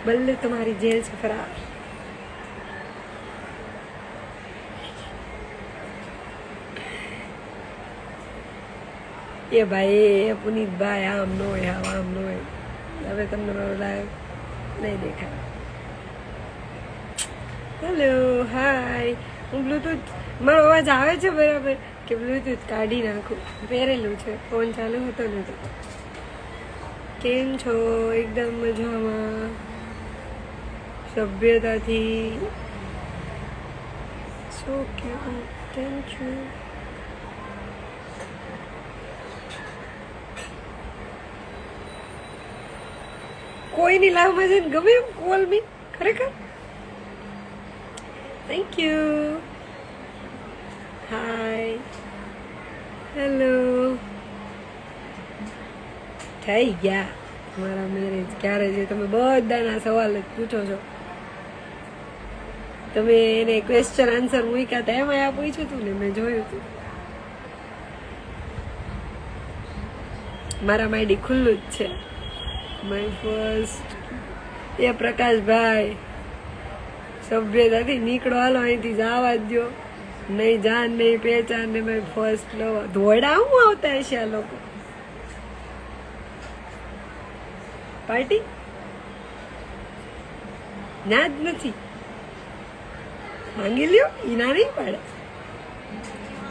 बल्लू तुम्हारी जेल से फरार। ये भाई पुनीत भाई आम नो है आम नो है હવે તમને મારો લાઈવ નહીં દેખાય। હેલો હાય હું બ્લૂટૂથ મારો અવાજ આવે છે બરાબર કે બ્લૂટૂથ કાઢી નાખું પહેરેલું છે ફોન ચાલુ હતો નથી। કેમ છો? એકદમ મજામાં સભ્યતાથી। So cute thank you. कोई नहीं लाव मजे गमे कॉल मी खरेखर थैंक यू हाय हेलो થઈ ગયા મારા મેરેજ ક્યારે છે? તમે બધાના સવાલ જ પૂછો છો। તમે એને ક્વેશ્ચન આન્સર મૂક્યા હતા એમાં આ પૂછ્યું હતું ને મેં જોયું હતું। મારા માયડી ખુલ્લું જ છે। માય ફર્સ્ટ એ પ્રકાશભાઈ સભ્યતાથી નીકળો હાલો અહીંથી જવા દો નહીં જાન નહીં પહેચાન ને માય ફર્સ્ટ લવ ધોડા હું આવતા હશે આ લોકો પાર્ટી ના જ નથી માંગી લ્યો ઈના નહીં પાડે।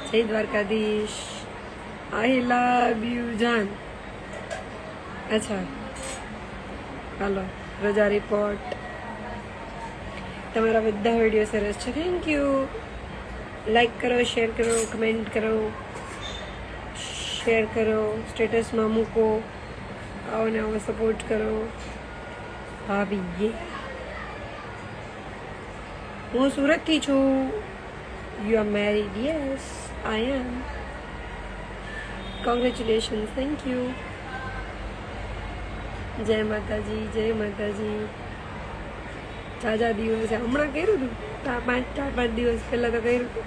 જય દ્વારકાધીશ આઈ લવ યુ જાન। અચ્છા હાલો રજા રિપોર્ટ તમારા બધા વિડીયો સરસ છે થેન્ક યુ। લાઈક કરો શેર કરો કમેન્ટ કરો શેર કરો સ્ટેટસમાં મૂકો આવો ને આવો સપોર્ટ કરો ભાભીએ। હું સુરતથી છું। You are married? Yes I am. Congratulations thank you. જય માતાજી જય માતાજી। જાજા દિવસે હમણાં કર્યું હતું 4-5 દિવસ પહેલા તો કર્યું હતું।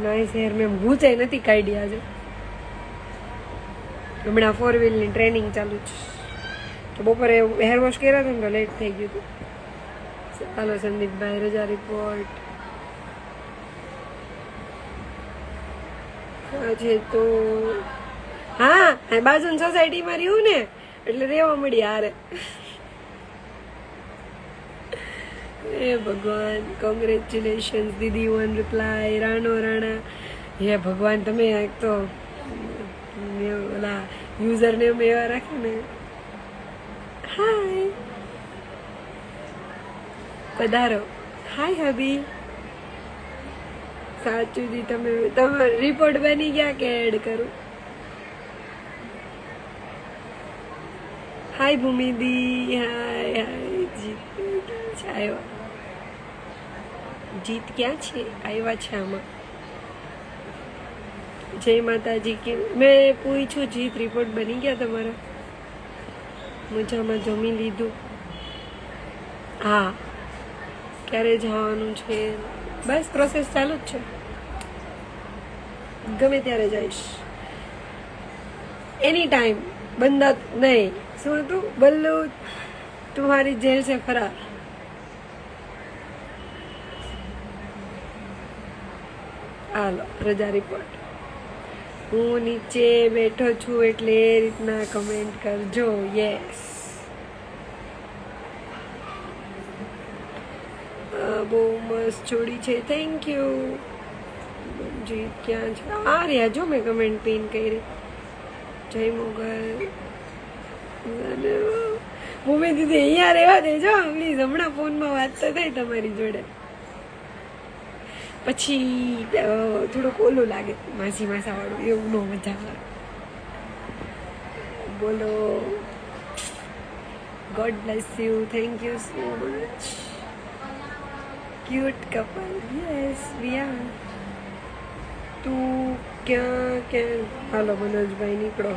નાઈસ હેર મેં ભૂચાઈ નથી કાઢી આજે હમણાં 4 વ્હીલની ટ્રેનિંગ ચાલુ છે તો બપોરે હેર વોશ કર્યા હતા ને તો લેટ થઈ ગયું હતું। ચાલો સંદીપભાઈ રજા રિપોર્ટ આજે તો હા બાજુની સોસાયટીમાં રહ્યું ને એટલે રેવા મળી હારે। હે ભગવાન કોંગ્રેચ્યુલેશન્સ દીદી વન રિપ્લાય રાણો રાણા। હે ભગવાન તમે એક તો ઓલા યુઝર નેમ એવા રાખે ને। હાય પધારો। હાય હબી સાચું દી તમે રિપોર્ટ બની ગયા કે એડ કરું? हाय भूमि दी हाय हाय जीत आयो जीत क्या छे आया छे आमा। जय माता जी की मैं पूछू जीत रिपोर्ट बनी गया तमारा? मजामां जमी लीधुं? हाँ क्यारे जवानुं छे? बस प्रोसेस चालू ज छे गमे त्यारे जाईश एनी टाइम बंदा नहीं। सुन तू बल्लू तुम्हारी जेल से फरार। हालो रजा रिपोर्ट हूँ नीचे बैठो छू एटले ए रीतना कमेंट करजो। यस बहू मस्त छोड़ी छे थैंक यू। जीत क्या छे आ रहा जो मैं कमेंट पिन करी। जय मोगल ભૂમિ દીદી અહીંયા રહેવા દેજો પ્લીઝ હમણાં ફોનમાં વાત તો થઈ તમારી જોડે પછી થોડુંક ઓલું લાગે માસી માસાવાળું એવું નો મજા આવે। બોલો God bless you thank you so much cute couple yes we are. તું ક્યાં ક્યાં હાલો મનોજભાઈ નીકળો।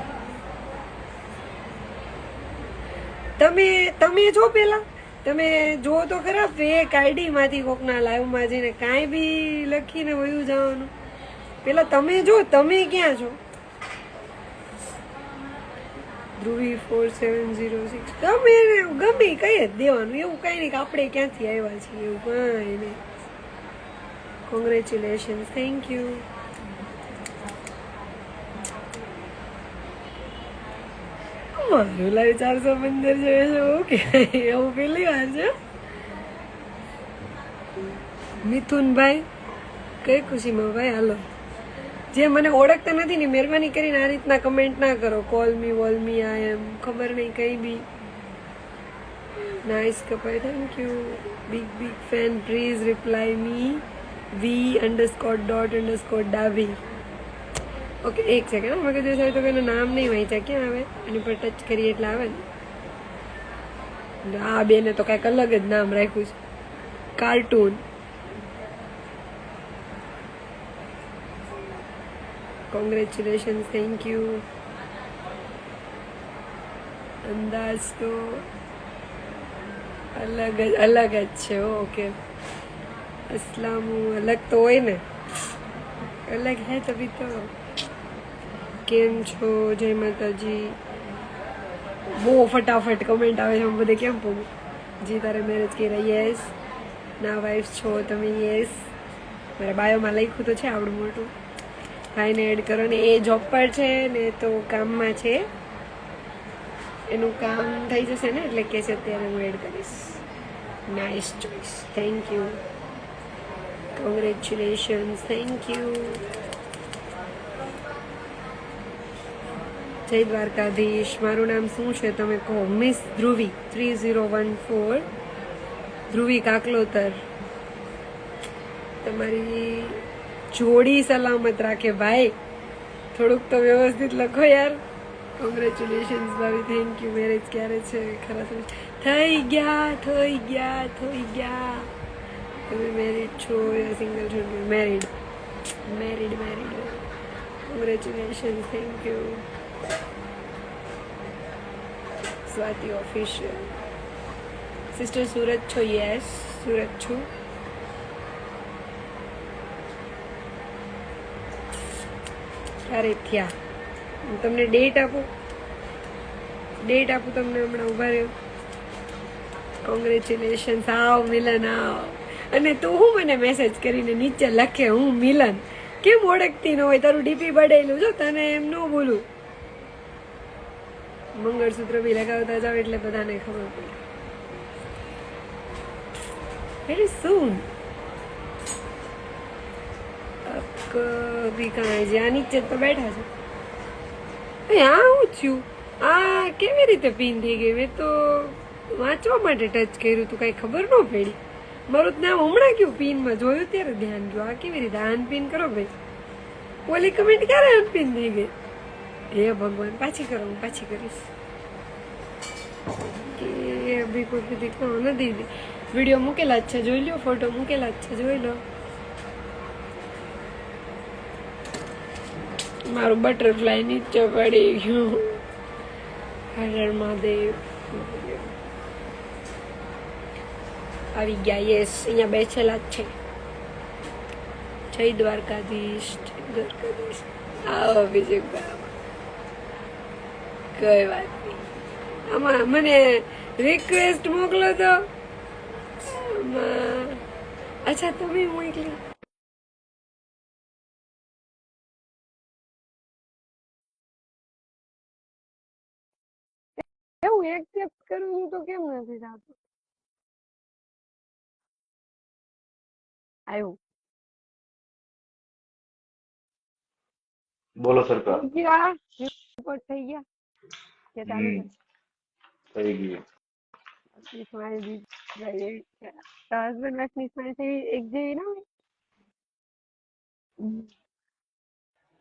તમે તમે જો પેલા તમે જો તો ખરા ફેક આઈડી માંથી કોકના લાઈવ માં જઈને કાંઈ બી લખીને વયું જવાનું। પેલા તમે જો તમે ક્યાં છો? ધ્રુવી 4706 ગમે એને ગમે કઈ જ દેવાનું, એવું કઈ નહીં કે આપણે ક્યાંથી આવ્યા છીએ, એવું કઈ નહીં. Congratulation, thank you. મારું લાઈવ 415 જોયે છે, ઓકે એવું પેલી વાર છે. મિથુનભાઈ કઈ ખુશીમાં ભાઈ, હાલો. જે મને ઓળખતા નથી ને મહેરબાની કરીને આ રીતના કમેન્ટ ના કરો, કોલ મી વોલ મી આઈ એમ ખબર નહીં કઈ બી. નાઇસ કપાઈ, thank you. Big fan, please reply me v_._ડાવી. ઓકે એક સેકન્ડ, મગજ હોય તો એનું નામ નહીં વાંચ્યા, ક્યાં આવે એની પર ટચ કરીએ એટલે આવે ને. આ બેને તો કાંઈક અલગ જ નામ રાખ્યું છે, કાર્ટૂન. Congratulation, thank you. અંદાજ તો અલગ જ છે. ઓકે અસલામ અલગ તો હોય ને, અલગ હે તभी તો. કેમ છો? જય માતાજી. બહુ ફટાફટ કમેન્ટ આવે છે, હું બધે કેમ પૂછું. જી તારે મેરેજ કર્યા? યસ. ના વાઇફ છો તમે? યસ. મારા બાયોમાં લખ્યું તો છે આવડું મોટું. ભાઈને એડ કરો ને, એ જોબ પર છે ને તો કામમાં છે, એનું કામ થઈ જશે ને એટલે કે છે અત્યારે હું એડ કરીશ. Nice choice, thank you. Congratulations, thank you. જય દ્વારકાધીશ. મારું નામ શું છે તમે કહો? મિસ ધ્રુવી 3014, ધ્રુવી કાકલોતર. તમારી જોડી સલામત રાખે ભાઈ, થોડુંક તો વ્યવસ્થિત લખો યાર. કોંગ્રેચ્યુલેશન્સ ભાભી, થેન્ક યુ. મેરેજ ક્યારે છે? ખરા થઈ ગયા. તમે મેરિડ છો યા સિંગલ છો? Married. Congratulations, thank you. Swati official. Sister Surat છો? યસ સુરત છું. ક્યારે થયા? હું તમને ડેટ આપું તમને હમણાં. ઉભા રહ્યો. કોંગ્રેચ્યુલેશન. આવ મિલન આવ. અને તું હું મને મેસેજ કરીને નીચે લખે હું મિલન, કેમ ઓળખતી ન હોય? તારું ડીપી બડેલું જો, તને એમ ન બોલું. મંગળસૂત્ર બી લગાવતા જાવ એટલે બધાને ખબર પડે. વેરી સૂન. કભી કાંઈ જ્યાં નીચે તો બેઠા છે. આ હું થયું? આ કેવી રીતે પિન થઈ ગઈ? મેં તો વાંચવા માટે ટચ કર્યું તું, કઈ ખબર ન પડી. મારું જ નામ હમણાં કયું પિનમાં જોયું ત્યારે ધ્યાન ગયું. આ કેવી રીતે અનપિન કરો ભાઈ? ઓલી કમેન્ટ ક્યારે અનપિન થઈ ગઈ? હે ભગવાન, પાછી કરો, હું પાછી કરીશ. કે અભી કોઈ દીકરો નથી. વિડીયો મૂકેલા જ છે, જોઈ લો. ફોટો મૂકેલા જ છે, જોઈ લો. મારું બટરફ્લાય નીચે પડી ગયું. હર મહાદેવ. આવી ગયા. યસ, અહીંયા બેઠેલા જ છે. જય દ્વારકાધીશ. આવો બીજું કઈ વાત નહીં. આમાં મને રિક્વેસ્ટ મોકલો તો. અચ્છા તમે મોકલી. એવું એક્સેપ્ટ કરું છું તો કેમ નથી થતું? આવ્યું. બોલો સરકાર. ગયા રિપોર્ટ થઈ ગયા કે ચાલુ છે? થઈ ગયું. સ્માઈલ બી હસબન્ડ વાઈફની સ્માઈલ થઈ એક જેવી ના હોય?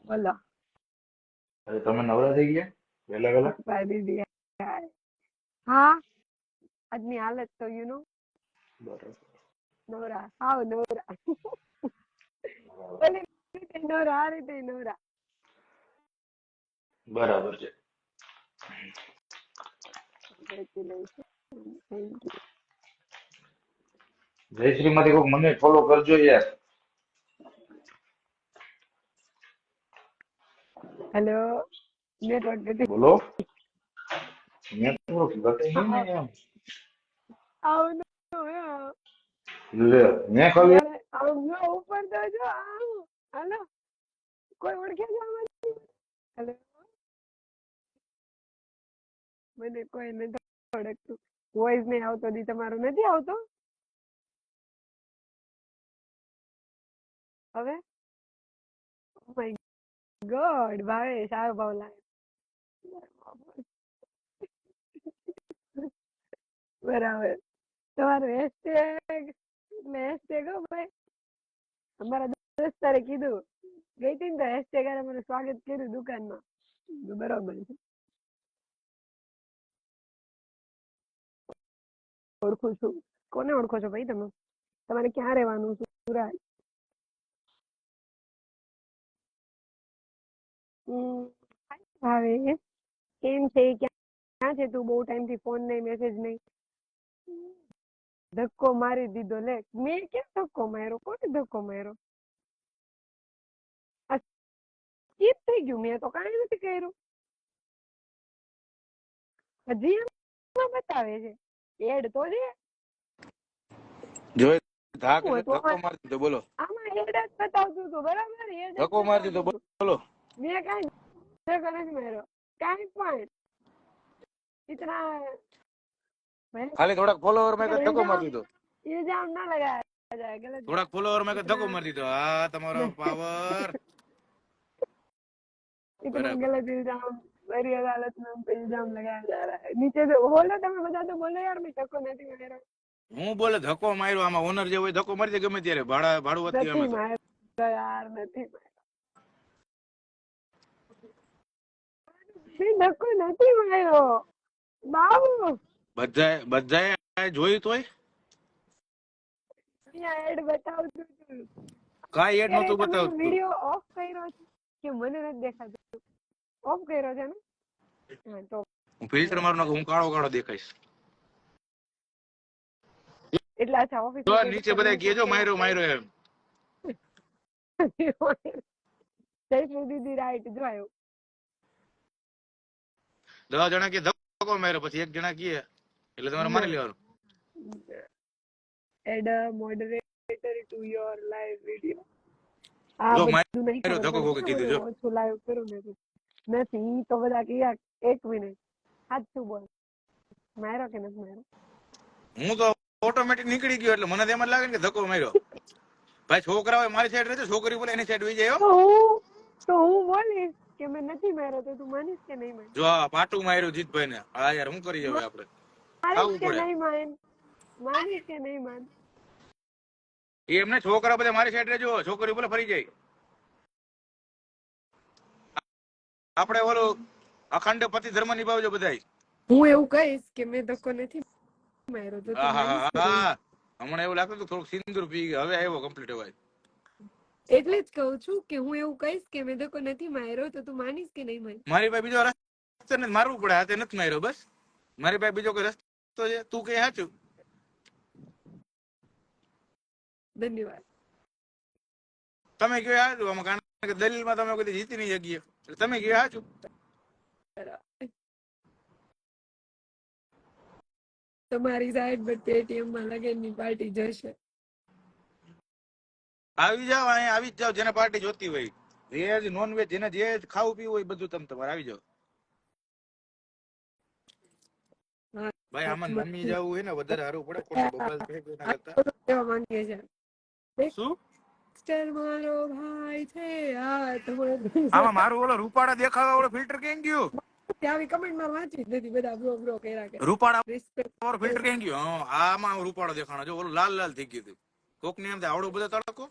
બોલો. અરે તમે નવરા થઈ ગયા વહેલા વહેલા? દીદી હા, આજની હાલત તો યુ નો. બરાબર. નવરા, હાવ નવરા. ઓલી રીતે નવરા, આ રીતે નવરા. બરાબર છે. Thank you. જયશ્રી માંથી કોઈક મને ફોલો કરજો યાર. હેલો, નેટવર્ક નથી. બોલો. નેટવર્ક ઘટે નહીં ને એમ. આવું લે મેં ખાલી યાર આમ જો ઉપર તો જો આમ હાલો કોઈ ઓળખે છે આમાંથી? હાલો મને કોઈ નથી ઓળખતું. વોઇસ નહીં આવતો દી તમારો નથી આવતો હવે? ઓ માય ગોડ ભાવે સારો ભાવ લાગે. બરાબર તમારું હેશટેગ એટલે હેશટેગ હો ભાઈ અમારા દોસ્તારે કીધું ગઈ હતી ને તો હેશટેગ આરે મને સ્વાગત કર્યું દુકાનમાં. બરોબર છે ઓળખું છું. કોને ઓળખો છો ભાઈ તમે? તમારે ક્યાં રહેવાનું છે? સુરત. ભાવે કેમ છે? ક્યાં છે તું? બહુ ટાઈમ થી ફોન નહીં મેસેજ નહીં. ધક્કો મારી દીધો લે. મેં ક્યાં ધક્કો માર્યો? કોને ધક્કો માર્યો? આ skip થઈ ગયું. મેં તો કાંઈ નથી કર્યું. હજી એમાં બતાવે છે એડ તો છે. જોઈ ધાક શું હતું ધક્કો મારી દીધો બોલો. આમાં એડ જ બતાવતું હતું બરાબર એડ જ ધક્કો મારી દીધો બતાવતું હતું. બોલો. મેં કાંઈ ધક્કો નથી માર્યો કાંઈ પણ. इतना ખાલી થોડાક ફોલોવર મેં ધક્કો મારી દીધો. इल्जाम ना लगाया जाए गलत. થોડાક ફોલોવર મેં ધક્કો મારી દીધો. હા તમારો પાવર. इतना गलत इल्जाम मेरी अदालत में हम पे इल्जाम लगाया जा रहा है. नीचे से बोलो તમે બધા તો બોલો યાર મેં ધક્કો નથી માર્યો. હું બોલે ધક્કો માર્યો. આમાં ઓનર જે હોય ધક્કો મારી દે ગમે ત્યારે. ભાડું વધતી નથી અમે તો. માર્યો યાર નથી માર્યો. મેં ધક્કો નથી માર્યો બાબુ. બધાએ જોયું તોય અહીંયા એડ બતાવતું હતું. કાંઈ એડ નહોતું તમે બતાવતું. વિડિયો ઓફ કર્યો છે કે મને નથી દેખાતું? ઓફ કર્યો છે ને? હા તો હું ફિલ્ટર મારું નાખું. હું કાળો કાળો દેખાઈશ. એટલે અચ્છા ઓફિસ તો નીચે બધા કહેજો માર્યો માર્યો એમ. જયશ્રી દીદી રાઈટ જો આવ્યું. 10 જણા કે ધક્કો માર્યો પછી એક જણા કહે એટલે તમારે મારી લેવાનું. Add moderator to your live video. જો બધું નહીં માર્યો ધક્કો કોકે કીધું જો. ઓછું લાઈવ કરું ને નથી ઈ તો બધા કયા એક મિનિટ સાચું બોલ માર્યો કે નથી માર્યો? હું તો ઓટોમેટિક નીકળી ગયો એટલે મને તો એમ જ લાગે ને કે ધક્કો માર્યો. ભાઈ છોકરા હોય મારી સાઈડ રહેજો, છોકરી બોલે એની સાઈડ વહી જાય. તો હું બોલીશ કે મેં નથી માર્યો તો તું માનીશ કે નહીં માન? જો આ પાટું માર્યું જીતભાઈ ને. હા યાર શું કરી હવે આપણે? માનીશ કે નહીં માન? માનીશ કે નહીં માન? એમને છોકરા બધા મારી સાઈડ રહેજો, છોકરી બોલે ફરી જાય. આપણે ઓલું અખંડ પતિ ધર્મ નિભાવજો બધાય. હું એવું કહીશ કે મેં ધક્કો નથી માર્યો તો તું માનીશ કે નહીં? હમણાં એવું લાગતું હતું થોડુંક સિંદૂર પી ગયો. હવે આવ્યો કમ્પ્લીટ અવાજ. એટલે જ કહું છું કે હું એવું કહીશ કે મેં ધક્કો નથી માર્યો તો તું માનીશ કે નહીં માન? મારી પાસે બીજો રસ્તો નથી, મારવું પડે. હાથે નથી માર્યો બસ. મારી પાસે બીજો કોઈ રસ્તો છે? તું કઈ સાચું. ધન્યવાદ. તમે કયો સાચું. આમાં કારણ કે દલીલમાં તમે કોઈ જીતી નહીં શકીએ એટલે તમે કયો સાચું. તમારી સાઈડ પર પેટીએમ માં લગનની પાર્ટી જશે. આવી જાવ અહીંયા, આવી જ જાવ. જેને પાર્ટી જોતી હોય, વેજ નોનવેજ જેને જે ખાવું પીવું હોય બધું તમારે આવી જાવ. ભાઈ આમાં નમી જવું હોય ને વધારે સારું પડે. ખોટું બબલ થઈ ગયું એના કરતા. કેવા માંગે છે શું મિસ્ટર મારો ભાઈ છે આ તમારો આમાં મારું ઓલો રૂપાડા દેખાવા ઓલો ફિલ્ટર કેમ ગયું? ત્યાં કમેન્ટ માં વાંચી જ નથી બધા બ્રો બ્રો કર્યા કે રૂપાડા રિસ્પેક્ટ. વાળો ફિલ્ટર કેમ ગયું? આમાં રૂપાડો દેખાણો. જો ઓલું લાલ લાલ થઈ ગયું હતું. કોક ને એમ થાય આવડો બધો તડકો.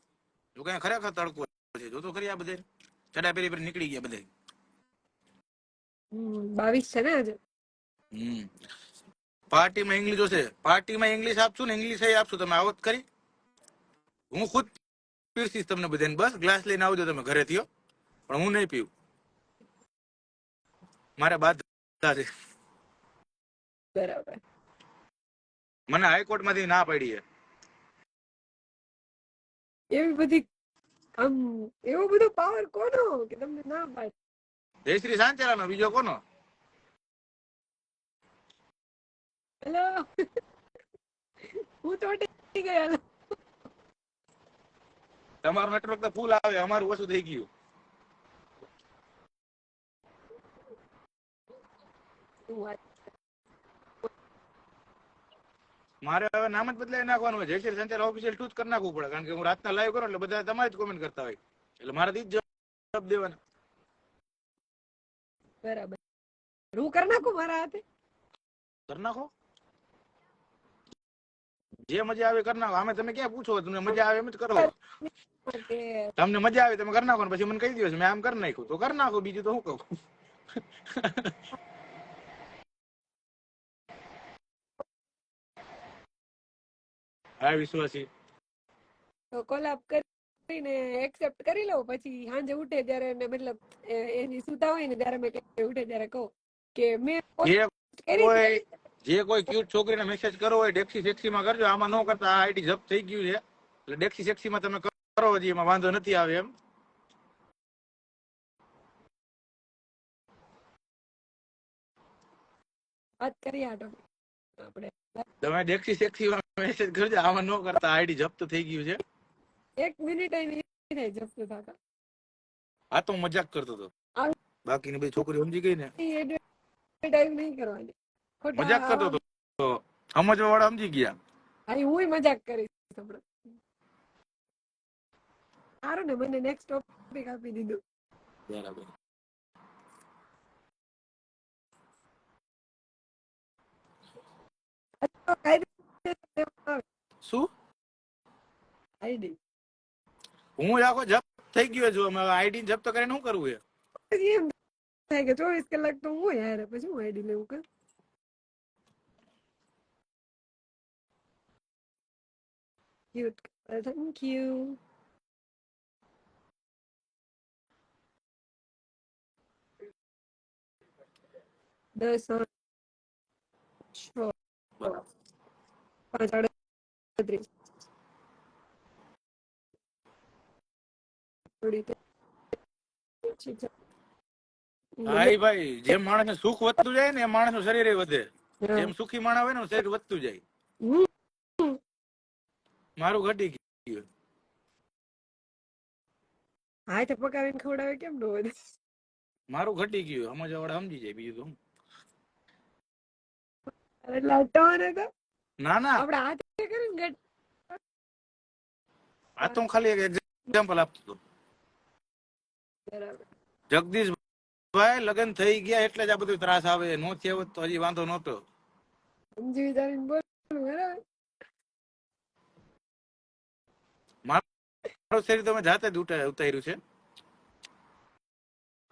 જો કઈ ખરેખર તડકો છે. જો તો ખરી આ બધે ચડા પેરી નીકળી ગયા બધે. 22 છે ને આજે? પાર્ટીમાં ઇંગ્લિશ હશે. પાર્ટીમાં ઇંગ્લિશ આપશું ને ઇંગ્લિશ આપશું. તમે આવો જ કરી. હું ખુદ પીરસીશ તમને બધાને. બસ ગ્લાસ લઈને આવજો તમે ઘરેથી. પણ હું નહીં પીવું. મારે બાધા છે. બરાબર. મને હાઈકોર્ટ માંથી ના પડી છે. એવી બધી આમ એવો બધો પાવર કોનો કે તમને ના પાડે? જયશ્રી સાંચેલાનો. બીજો કોનો? હેલો હું ચોટી ગઈ હેલો તમારું નેટવર્ક તો ફૂલ આવે, અમારું ઓછું થઈ ગયું. મારે હવે નામ જ બદલાઈ નાખવાનું હોય, જયશ્રી સંચાર ઓફિશિયલ ટુ જ કરી નાખવું પડે, કારણ કે હું રાતના લાઈવ કરું એટલે બધા તમારે જ કોમેન્ટ કરતા હોય, એટલે મારે જ જવાબ દેવાના. બરાબર હું કરી નાખું મારા હાથે કરી નાખો, જે મજા આવે કરી નાખો. આમે તમે ક્યાં પૂછો, તમને મજા આવે એમ જ કરો. તમને મજા આવે તમે કરી નાખો, પછી મને કહી દો મેં આમ કરી નાખ્યું તો કરી નાખો, બીજું તો શું કહું. હા વિશ્વાસી તો કોલાપ કરીને એક્સેપ્ટ કરી લઉં, પછી સાંજે ઉઠે ત્યારે મતલબ એની સુતા હોય ને ત્યારે મેં ઉઠે ત્યારે કહું કે મેં જે કોઈ ક્યુટ છોકરીને મેસેજ કરવો હોય ડેક્સી સેક્સી માં કરજો, આમાં ન કરતા. આ આઈડી જપ્ત થઈ ગયું છે, એટલે ડેક્સી સેક્સી માં તમે કરો, હજી એમાં વાંધો નથી આવે એમ. વાત કરી આટો આપણે તમે ડેક્સી સેક્સી માં મેસેજ કરજો, આમાં ન કરતા. આઈડી જપ્ત થઈ ગયું છે. 1 મિનિટ નહીં થાય જપ્ત થતા. આ તો મજાક કરતો હતો, બાકીની બધી છોકરી સમજી ગઈ ને. એડવર્ટાઇઝ નહીં કરવાની, મજાક કરતો હતો, સમજવા વાળા સમજી ગયા. અરે હું મજાક કરીશ હમણાં. સારું ને, મને નેક્સ્ટ ટોપિક આપી દીધું. બરાબર. શું આઈડી હું આખો જપ્ત થઈ ગયો છું, આઈડી જપ્ત કરીને શું કરવું છે? એમ થાય કે 24 કલાક તો હું યાર, પછી હું આઈડી લેવું કે ક્યુટ. Thank you. દસ 6 5 38 હા ભાઈ, જેમ માણસ ને સુખ વધતું જાય ને એમ માણસ નું શરીર વધે. જેમ સુખી માણસ હોય ને શરીર વધતું જાય. મારું ઘટી ગયું. હાથે પકાવીને ખવડાવે કેમ ન વધે? મારું ઘટી ગયું, સમજવા વાળા સમજી જાય, બીજું તો એટલે અટાણે તો ના ના, આપણે હાથે કરીને આ તો હું ખાલી એક એક્ઝામ્પલ આપતો હતો. બરાબર. જગદીશભાઈ લગ્ન થઈ ગયા એટલે જ આ બધું ત્રાસ આવે, નો થયો હોત તો હજી વાંધો નહોતો. સમજી વિચારીને બોલું બરાબર. મારું શરીર તમે જાતે જ ઉતાર્યું છે.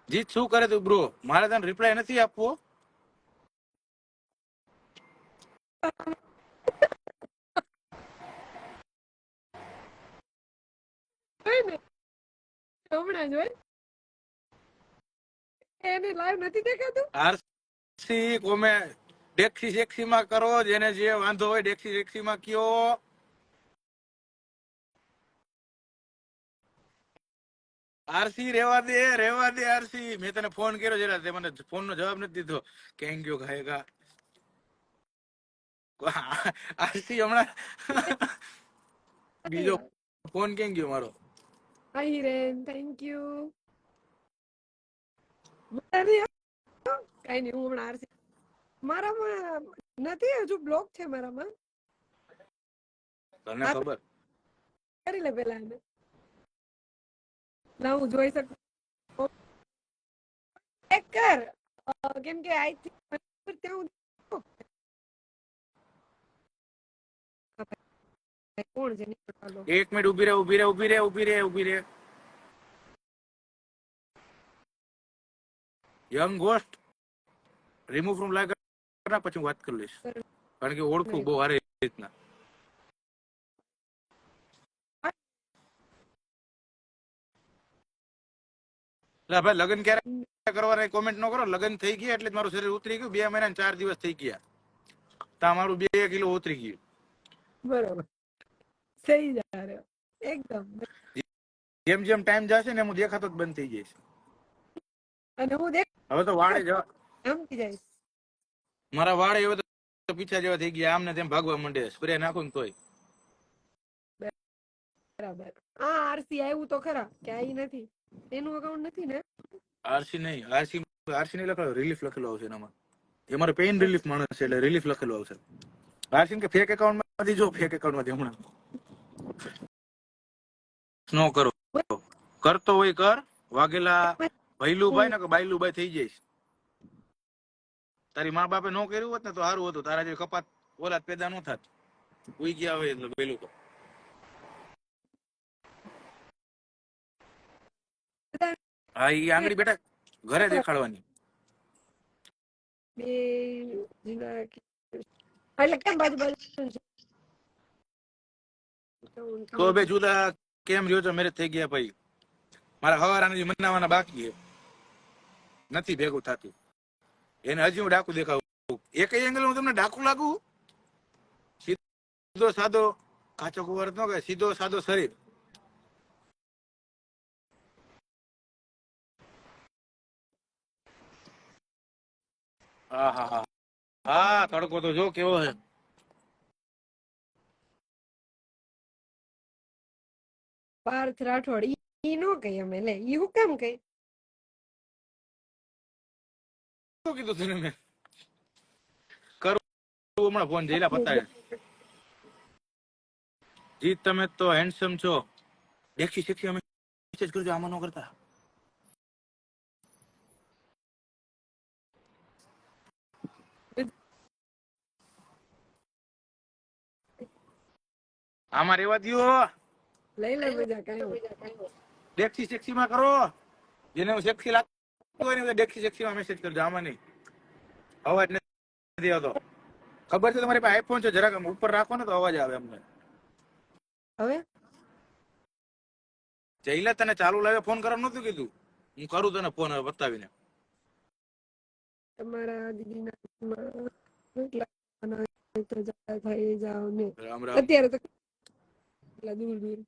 જીત શું કરે તું બ્રો? મારે તને રિપ્લાય નથી આપવો. હમણાં જોઈ એને લાઈવ નથી દેખાતું. આરસી કોમે ડેક્સી સેક્સી માં કરો, જેને જે વાંધો હોય ડેક્સી સેક્સી માં કયો. આરસી રેવા દે આરસી. મેં તને ફોન કર્યો જરા, તે મને ફોન નો જવાબ નથી દીધો. કેમ ગયો ખાયગા આરસી હમણાં બીજો ફોન કેમ ગયો મારો? હાય રેન, થેન્ક યુ. કઈ નહીં, હું હમણાં આરસી મારામાં નથી, હજુ બ્લોક છે મારામાં. તને ખબર? કરી લે પેલા એને. ના હું જોઈ શકું. ચેક કર, કેમ કે આઈ થિંક ત્યાં કોણ છે? 1 મિનિટ ઉભી રે. Young ghost remove from like કરના, પછી વાત કરી લઈશ, કારણ કે ઓળખું બહુ સારી રીતના. ભાઈ લગ્ન ક્યારે કરવાના કોમેન્ટ ન કરો. લગ્ન થઈ ગયા એટલે મારું શરીર ઉતરી ગયું. 2 મહિના 4 દિવસ થઈ ગયા, તા મારું 2 કિલો ઉતરી ગયું. બરોબર, સહી જા રહ્યો એકદમ. જેમ જેમ ટાઈમ જશે ને હું દેખાતો જ બંધ થઈ જઈશ. અને હું દેખ હવે તો વાળે સમજી જઈશ. મારા વાળે હવે પીછા જેવા થઈ ગયા, આમને તેમ ભાગવા માંડે, સ્પ્રે નાખું ને તોય. બરાબર. આ આરસી આવ્યું તો ખરા કે આ ઈ નથી, એનું અકાઉન્ટ નથી ને? આરસી નહીં, આરસી નહીં લખેલો, રિલીફ લખેલો આવશે એનામાં. એ મારો પેઇન રિલીફ માણસ છે એટલે રિલીફ લખેલું આવશે. આરસી કે ફેક એકાઉન્ટ માંથી જો, ફેક એકાઉન્ટ માંથી હમણાં નો કરો, કરતો હોય કર. વાઘેલા ભૈલુભાઈ ને કે બાયલુભાઈ થઈ જઈશ. તારી મા બાપે નો કર્યું હોત ને તો સારું હતું, તારા જે કપાત ઓલાદ પેદા નો થાત. ઉઈ ગયા હોય એટલે પેલું તો હા, ઈ આંગળી બેટા ઘરે દેખાડવાની. બે એટલે કેમ બાજુ બાજુ છે? તો બે જુદા કેમ રહ્યો છો? મેરેજ થઈ ગયા ભાઈ, મારા હવારાના મનાવાના બાકી છે, નથી ભેગું થતું. એને હજી હું ડાકુ દેખાવું? એક એંગલ હું તમને ડાકુ લાગુ? સીધો સાદો કાચો કુંવર નો કે સીધો સાદો શરીર. હા હા હા હા, તડકો તો જો કેવો છે. પાર્થ રાઠોડ ઈ નો કઈ અમે લે, ઈ હું કેમ કઈ? શું કીધું તને મેં? કરું હમણાં ફોન જઈલા પતાડે. જીત તમે તો હેન્ડસમ છો, દેખી શીખી અમે મેસેજ કરજો, આમાં નો કરતા. આમાં રેવા દ્યો, લઈ લે મજા કઈ. દેખી સેક્સી માં કરો. જેને હું સેક્સી લાગતું હોય ને દેખી સેક્સી માં મેસેજ કરજો, આમાં નહીં. અવાજ નથી આવતો. ખબર છે તમારી પાસે આઈફોન છે, જરાક આમ ઉપર રાખો ને તો અવાજ આવે અમને. હવે જઈલા તને ચાલુ લાવે ફોન કરવાનું નતું કીધું? હું કરું તને ફોન હવે બતાવીને. તમારા દીદીના તો થઈ જાવ ને રામ રામ. અત્યારે તો દૂર દૂર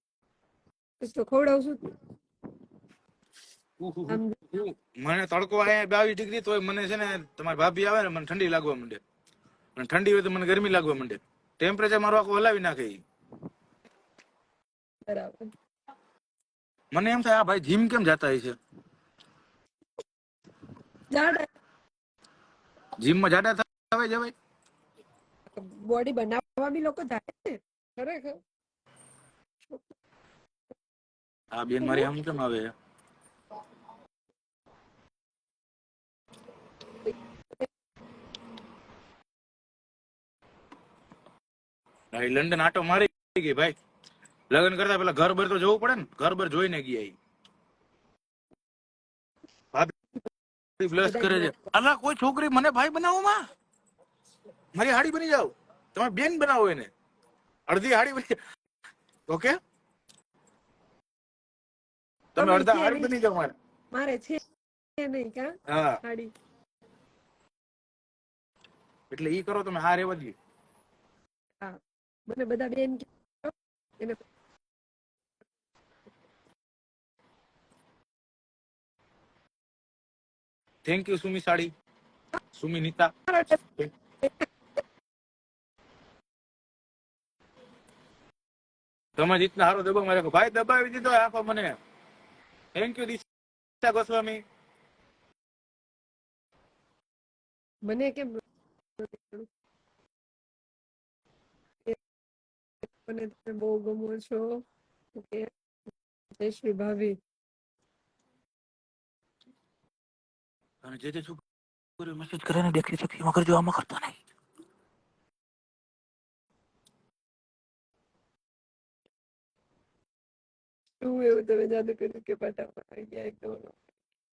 તો ખવડાવશું. આમ મને તડકો આવે 22 ડિગ્રી તોય મને છે ને તમારી ભાભી આવે ને મને ઠંડી લાગવા માંડે, અને ઠંડી હોય તો મને ગરમી લાગવા માંડે. ટેમ્પરેચર મારું આખું હલાવી નાખે. બરાબર. મને એમ થાય આ ભાઈ જીમ કેમ જતા હોય છે? જાડા જીમમાં જાડા થાય છે ભાઈ? બોડી બનાવવા બી લોકો જાય ને ખરેખર. આ બેન મારી આમ કેમ આવે? લંડન આટો મારી ગઈ ભાઈ. લગ્ન કરતા પેલા ઘર બર તો જવું પડે ને, ઘર બર જોઈને ગયા. ભાભી બ્લશ કરે છે. અલા કોઈ છોકરી મને ભાઈ બનાવો માં, મારી હાડી બની જાવ. તમે બેન બનાવો એને, અડધી હાડી બની. ઓકે, તમે અડધા હાડી બની જાવ મારે. મારે છે નહીં કા હા, હાડી. એટલે ઈ કરો તમે. હા રેવા દઈએ. હા, મને બધા બેન એને થેન્ક યુ સુમી સાડી, સુમી નીતા. તમે જીતના હારો દબાવ મારે ભાઈ, દબાવી દીધો આખો મને. થેન્ક યુ દિશા ગોસ્વામી. મને કેમ મને તમે બહુ ગમો છો. જયશ્રી ભાભી. અને જે છોકરીઓ મેસેજ કરે ને દેખી શકતી એમાં કરજો, આમાં કરતો નહીં. શું એવું તમે જાદુ કર્યું કે ફટાફટ આવી ગયા એકદમ?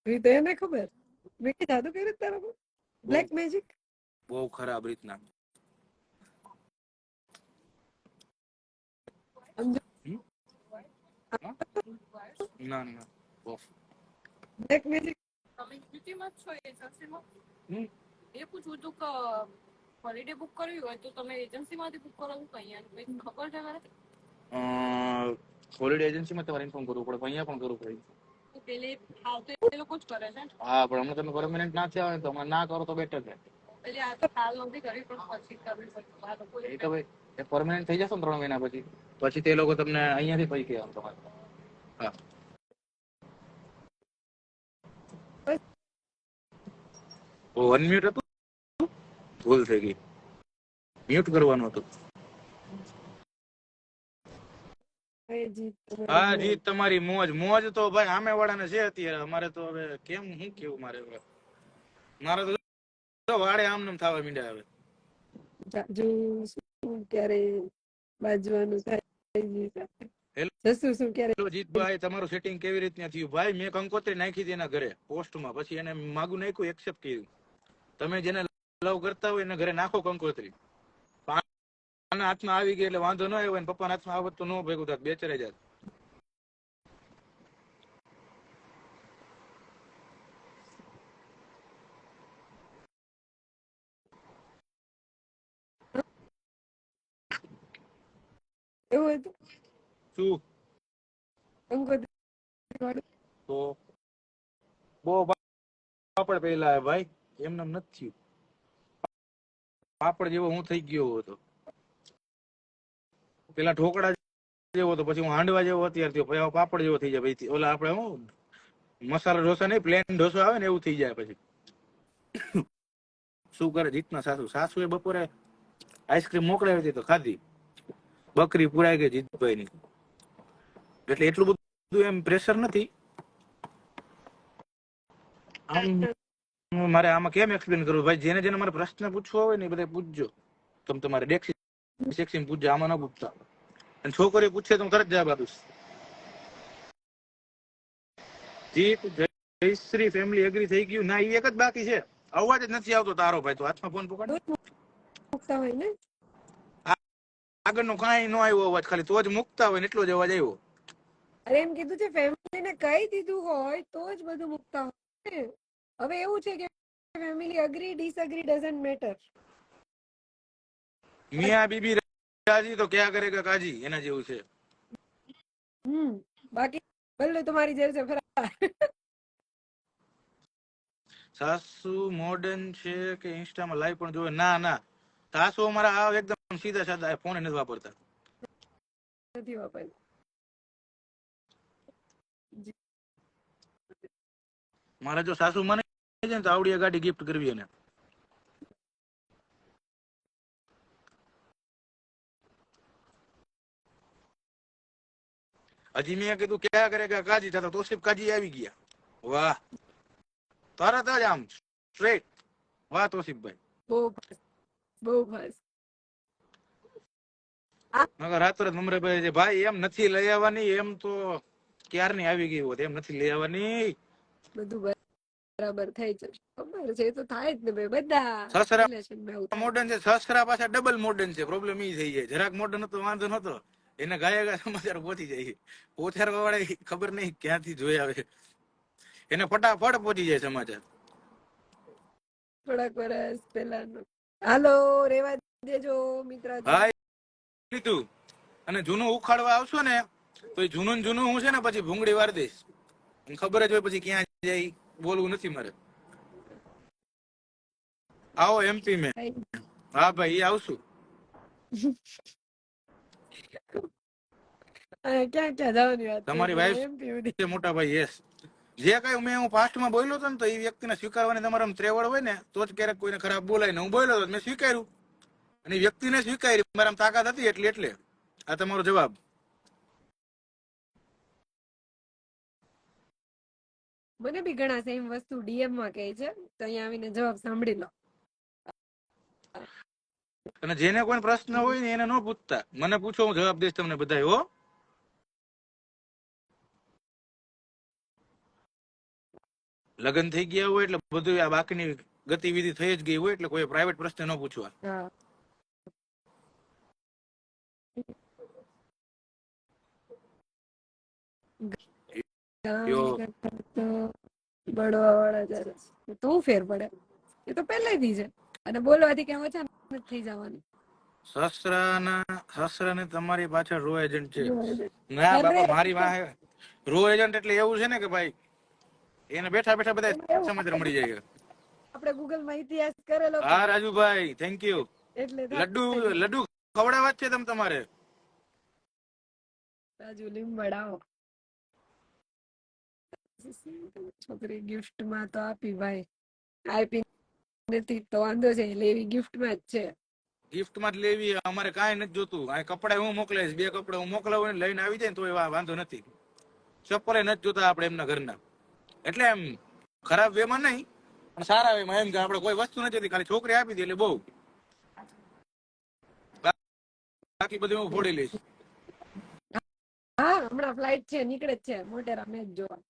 રીત એને ખબર મેં કે જાદુ કર્યું તારા બ્લેક મેજિક? બહુ ખરાબ રીતના. ના ના બ્લેક મેજિક તમે ડ્યુટીમાં જ છો એજન્સીમાં? એ પૂછવું હતું કે હોલિડે બુક કરવી હોય તો તમે એજન્સીમાંથી બુક કરાવું કે અહીંયા કંઈ ખબર છે મારે? હોલિડે એજન્સીમાં તમારે ઇન્ફોર્મ કરવું પડે, અહીંયા પણ કરવું પડે. તો પેલે હાવ તો એ લોકો જ કરે છે. હા, પણ હમણાં તમે પરમેનન્ટ ના થયા હોય તો હમણાં ના કરો તો બેટર છે. એટલે આ તો હાલ નથી કરી પણ પછી કરવી પડશે આ લોકો એ તો ભાઈ પરમાનન્ટ થઈ જશો ને 3 મહિના પછી પછી તે લોકો તમને અહીંયાથી પૈકી કહેવાનું તમારે. હા અનમ્યુટ હતું, ભૂલ થઈ ગઈ, મ્યુટ કરવાનું હતું. હા જીત તમારી મોજ. મોજ તો ભાઈ સામે વાળાને છે અત્યારે, અમારે તો હવે કેમ શું કેવું મારે હવે. મારે તો વાડે આમ નામ થવા મીંડ્યા હવે. જાજુ શું ક્યારે બાજવાનું થાય. જસું શું ક્યારે. હેલો જીતભાઈ, તમારું સેટિંગ કેવી રીતના થયું? ભાઈ મેં કંકોત્રી નાખી હતી એના ઘરે પોસ્ટમાં, પછી એને માગું નાખ્યું, એક્સેપ્ટ કર્યું. તમે જેને લવ કરતા હોય એને ઘરે નાખો કંકોત્રી. આના હાથમાં આવી ગઈ એટલે વાંધો ન આવ્યો, પપ્પાના હાથમાં આવત તો ન ભેગું થાત, બેચરાઈ જાત. એવું હતું શું કંકોત્રી તો બહુ પાપડ પેલા ભાઈ, એમને નથી થયું. પાપડ જેવો હું થઈ ગયો હતો પેલા, ઢોકળા જેવો હતો, પછી હું હાંડવા જેવો અત્યારે થયો, પછી પાપડ જેવો થઈ જાય. પછી ઓલા આપણે હું મસાલા ઢોસા નહીં, પ્લેન ઢોસો આવે ને એવું થઈ જાય. પછી શું કરે જીતના સાસુ? સાસુએ બપોરે આઈસ્ક્રીમ મોકલાવી હતી તો ખાધી, બકરી પુરાઈ ગઈ જીતભાઈ ની. એટલે એટલું બધું એમ પ્રેશર નથી. મારે આમાં કેમ એક્સપ્લેન કરવું ભાઈ? જેને જેને મારે પ્રશ્ન પૂછવો હોય ને એ બધા પૂછજો. તમે તમારે ડેક્સી પૂછજો, આમાં ન પૂછતા. અને છોકરીઓ પૂછે તો હું તરત જવાબ આપીશ. જીત જયશ્રી ફેમિલી એગ્રી થઈ ગયું? ના, એ એક જ બાકી છે. અવાજ જ નથી આવતો તારો ભાઈ, તો હાથમાં ફોન પકડ. મૂકતા હોય ને આગળનો કાંઈ ન આવ્યો અવાજ, ખાલી તો જ મૂકતા હોય ને એટલો જ અવાજ આવ્યો. અરે એમ કીધું છે ફેમિલીને કહી દીધું હોય તો જ બધું મૂકતા હોય. હવે એવું છે કે family agree disagree doesn't matter. મિયા બીબી રાજી તો ક્યાં કરેગા કાજી, એના જેવું છે. બાકી બલ્લુ તમારી જેલ છે ફરાર. સાસુ મોડર્ન છે કે ઇન્સ્ટામાં લાઈવ પણ જોવે? ના ના, સાસુ અમારા આવ એકદમ સીધા સાદા, ફોન નથી વાપરતા. નથી વાપરતા. મારે જો સાસુ મને છે ને તો આવડી ગાડી ગિફ્ટ કરવી એને. હજી મેં કીધું ક્યાં કરેગા કાજી, થતા તોસીફ કાજી આવી ગયા. વાહ, તરત જ આમ સ્ટ્રેટ. વાહ તોસીફભાઈ, બહુ બહુ ફાસ્ટ. મગર રાત્રે નમ્રભાઈ ભાઈ એમ નથી લઈ આવવાની, એમ તો ક્યારની આવી ગઈ હોત, એમ નથી લઈ આવવાની. બધું બરાબર થઈ જશે, ખબર છે, એ તો થાય જ ને ભાઈ. બધા સસરા રિલેશનમાં મોડર્ન છે, સસરા પાછા ડબલ મોડર્ન છે. પ્રોબ્લેમ ઈ થઈ જાય. જરાક મોડર્ન હતો વાંધો નતો, એને ગાયા ગયા સમાચાર પહોંચી જાય. પહોંચાડવા વાળા ખબર નહીં ક્યાંથી જોઈ આવે, એને ફટાફટ પહોંચી જાય સમાચાર. થોડાક વર્ષ પહેલાનો. હાલો, રેવા દેજો મિત્ર. હા લીધું. અને જૂનું ઉખાડવા આવશો ને તો એ જૂનું જૂનું હું છે ને પછી ભૂંગળી વાર દઈશ. ખબર જ હોય પછી ક્યાં જાય, બોલવું નથી મારે. આવો એમપી મેં. હા ભાઈ, એ આવશું. ક્યાં ક્યાં જવાની વાત તમારી વાઈફ છે મોટા ભાઈ. યસ, જે કઈ હું પાસ્ટમાં બોલ્યો હતો ને, તો એ વ્યક્તિને સ્વીકારવાની તમારા ત્રેવડ હોય ને તો જ ક્યારેક કોઈને ખરાબ બોલાય ને. હું બોલ્યો હતો, મેં સ્વીકાર્યું, અને વ્યક્તિને સ્વીકારી, મારા તાકાત હતી એટલે આ તમારો જવાબ. મને બી ઘણા સેમ વસ્તુ ડીએમ માં કહે છે, તો અહીંયા આવીને જવાબ સાંભળી લો. અને જેને કોઈ પ્રશ્ન હોય ને એને ન પૂછતા, મને પૂછો, હું જવાબ દઈશ તમને બધા. હો, લગ્ન થઈ ગયા હોય એટલે બધું આ બાકીની ગતિવિધિ થઈ જ ગઈ હોય, એટલે કોઈ પ્રાઇવેટ પ્રશ્ન ન પૂછવા. બળવા વાળા જરા તો ફેર પડે, એ તો પહેલેથી છે. અને બોલવાથી કેમ અચાનક થઈ જવાનું. સસરાને તમારી પાછળ રો એજન્ટ છે? ના બાપા, મારી વાહે રો એજન્ટ એટલે એવું છે ને કે ભાઈ એને બેઠા બેઠા બધા સમાચાર મળી જાય. આપણે ગૂગલ માં ઇતિહાસ કરેલો હા રાજુભાઈ, થેન્ક યુ. એટલે લડ્ડુ ખવડાવવા જ છે તમ તમારે. રાજુ લીંબડાઓ છોકરી ગિફ્ટ માં તો આપી ભાઈ, આપી નથી તો વાંધો છે, લેવી ગિફ્ટ માં જ છે. ગિફ્ટ માં જ લેવી, અમારે કાંઈ નથી જોતું. આ કપડા હું મોકલાઈશ, 2 કપડા હું મોકલાવું ને લઈને આવી જાય ને તો વાંધો નથી. ચપ્પલે નથી જોતા આપણે એમના ઘરના. એટલે એમ ખરાબ વેમાં નહીં, પણ સારા વેમાં, એમ કે આપણે કોઈ વસ્તુ નથી જોતી, ખાલી છોકરી આપી દે એટલે બહુ. બાકી બધું હું ફોડી લઈશ. હા હમણાં ફ્લાઇટ છે, નીકળે જ છે મોટેરા મેચ જોવા.